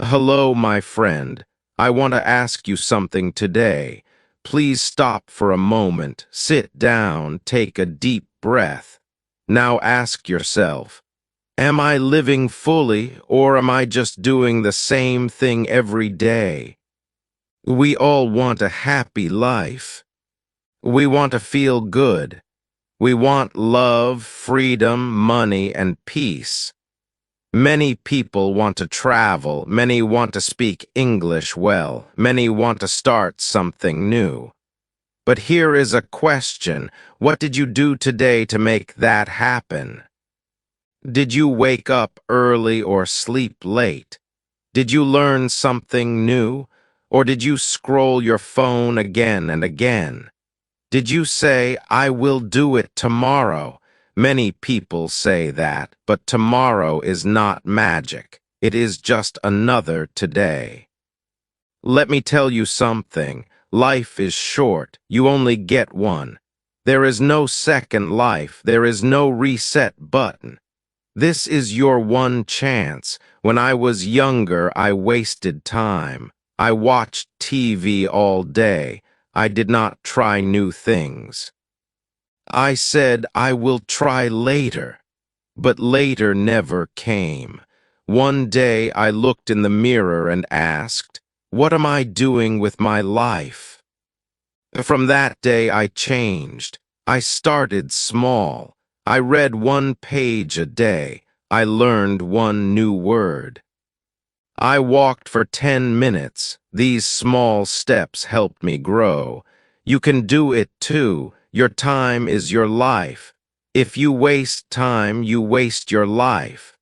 Hello, my friend. I want to ask you something today. Please stop for a moment, sit down, take a deep breath. Now ask yourself, am I living fully or am I just doing the same thing every day? We all want a happy life. We want to feel good. We want love, freedom, money, and peace. Many people want to travel, many want to speak English well, many want to start something new. But here is a question. What did you do today to make that happen? Did you wake up early or sleep late? Did you learn something new? Or did you scroll your phone again and again? Did you say, I will do it tomorrow? Many people say that, but tomorrow is not magic. It is just another today. Let me tell you something. Life is short. You only get one. There is no second life. There is no reset button. This is your one chance. When I was younger, I wasted time. I watched TV all day. I did not try new things. I said I will try later, but later never came. One day I looked in the mirror and asked, what am I doing with my life? From that day I changed. I started small. I read one page a day. I learned one new word. I walked for 10 minutes. These small steps helped me grow. You can do it too. Your time is your life. If you waste time, you waste your life.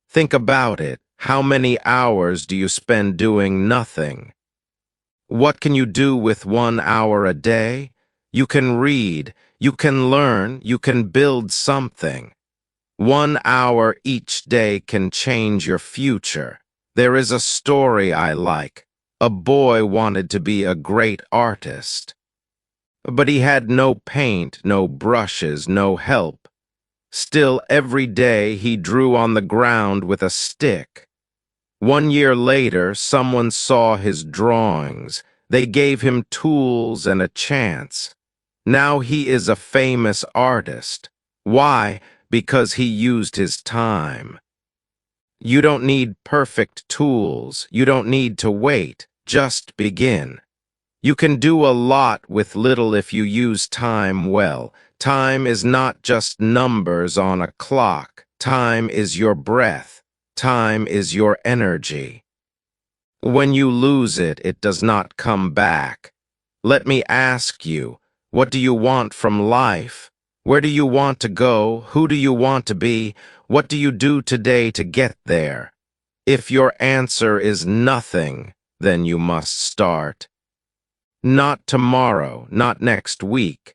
Think about it. How many hours do you spend doing nothing? What can you do with 1 hour a day? You can read, you can learn, you can build something. 1 hour each day can change your future. There is a story I like. A boy wanted to be a great artist, but he had no paint, no brushes, no help. Still, every day he drew on the ground with a stick. 1 year later, someone saw his drawings. They gave him tools and a chance. Now he is a famous artist. Why? Because he used his time. You don't need perfect tools. You don't need to wait. Just begin. You can do a lot with little if you use time well. Time is not just numbers on a clock. Time is your breath. Time is your energy. When you lose it, it does not come back. Let me ask you, what do you want from life? Where do you want to go? Who do you want to be? What do you do today to get there? If your answer is nothing, then you must start. Not tomorrow, not next week.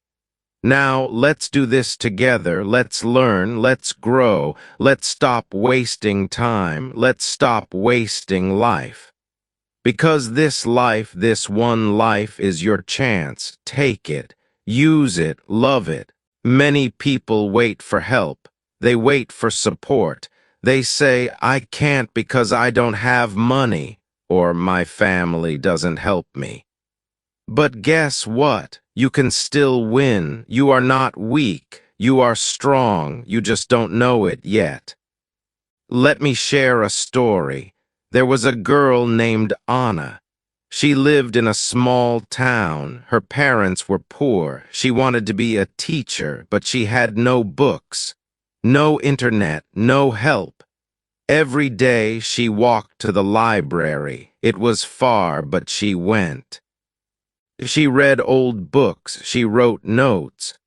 Now, let's do this together. Let's learn, let's grow, let's stop wasting time, let's stop wasting life. Because this life, this one life is your chance. Take it, use it, love it. Many people wait for help. They wait for support. They say, I can't because I don't have money, or my family doesn't help me. But guess what? You can still win. You are not weak. You are strong. You just don't know it yet. Let me share a story. There was a girl named Anna. She lived in a small town. Her parents were poor. She wanted to be a teacher, but she had no books, no internet, no help. Every day she walked to the library. It was far, but she went. She read old books. She wrote notes.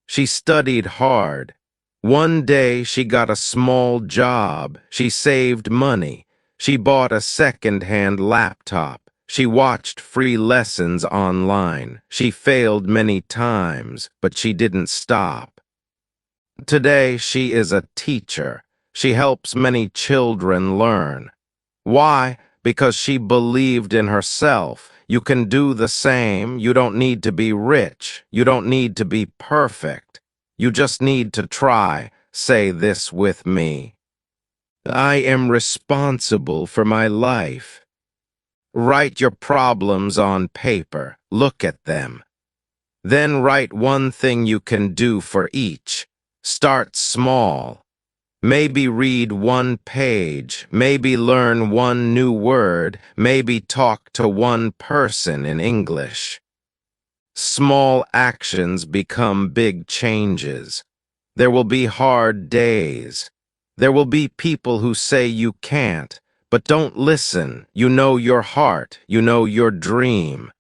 She studied hard. One day she got a small job. She saved money. She bought a second-hand laptop. She watched free lessons online. She failed many times, but she didn't stop. Today she is a teacher. She helps many children learn. Why? Because she believed in herself. You can do the same. You don't need to be rich. You don't need to be perfect. You just need to try. Say this with me. I am responsible for my life. Write your problems on paper. Look at them. Then write one thing you can do for each. Start small. Maybe read one page, maybe learn one new word, maybe talk to one person in English. Small actions become big changes. There will be hard days. There will be people who say you can't, but don't listen. You know your heart, you know your dream.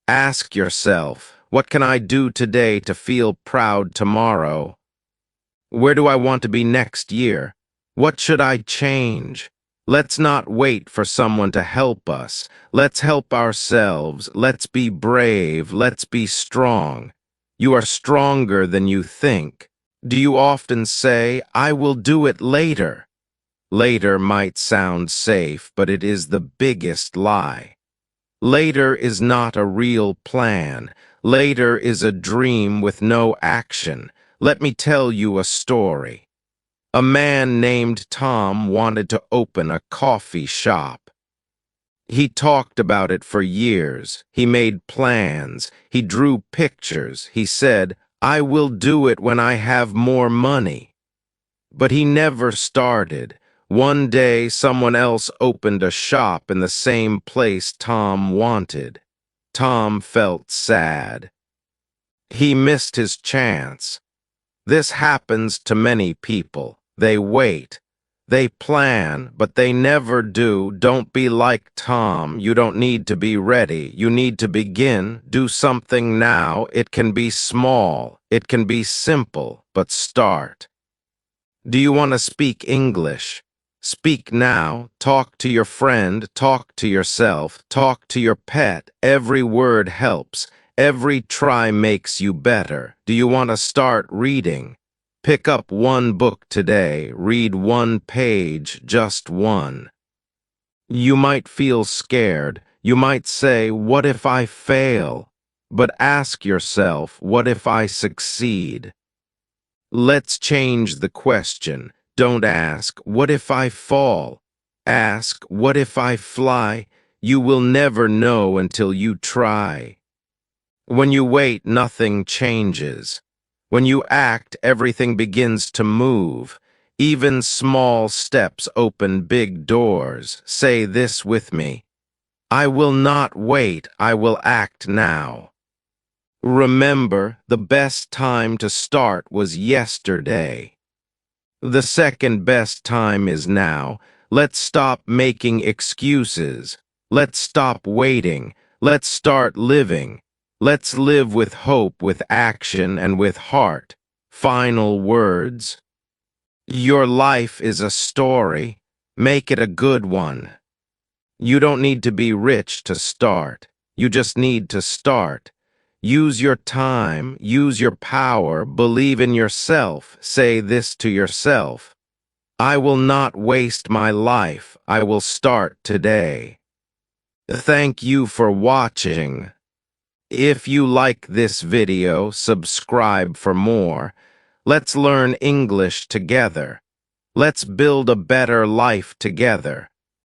Ask yourself, what can I do today to feel proud tomorrow? Where do I want to be next year? What should I change? Let's not wait for someone to help us. Let's help ourselves. Let's be brave. Let's be strong. You are stronger than you think. Do you often say, I will do it later? Later might sound safe, but it is the biggest lie. Later is not a real plan. Later is a dream with no action. Let me tell you a story. A man named Tom wanted to open a coffee shop. He talked about it for years. He made plans. He drew pictures. He said, I will do it when I have more money. But he never started. One day, someone else opened a shop in the same place Tom wanted. Tom felt sad. He missed his chance. This happens to many people. They wait. They plan, but they never do. Don't be like Tom. You don't need to be ready. You need to begin. Do something now. It can be small. It can be simple, but start. Do you want to speak English? Speak now. Talk to your friend. Talk to yourself. Talk to your pet. Every word helps. Every try makes you better. Do you want to start reading? Pick up one book today. Read one page, just one. You might feel scared. You might say, what if I fail? But ask yourself, what if I succeed? Let's change the question. Don't ask, what if I fall? Ask, what if I fly? You will never know until you try. When you wait, nothing changes. When you act, everything begins to move. Even small steps open big doors. Say this with me. I will not wait, I will act now. Remember, the best time to start was yesterday. The second best time is now. Let's stop making excuses. Let's stop waiting. Let's start living. Let's live with hope, with action, and with heart. Final words. Your life is a story. Make it a good one. You don't need to be rich to start. You just need to start. Use your time, use your power, believe in yourself. Say this to yourself. I will not waste my life. I will start today. Thank you for watching. If you like this video, subscribe for more. Let's learn English together. Let's build a better life together.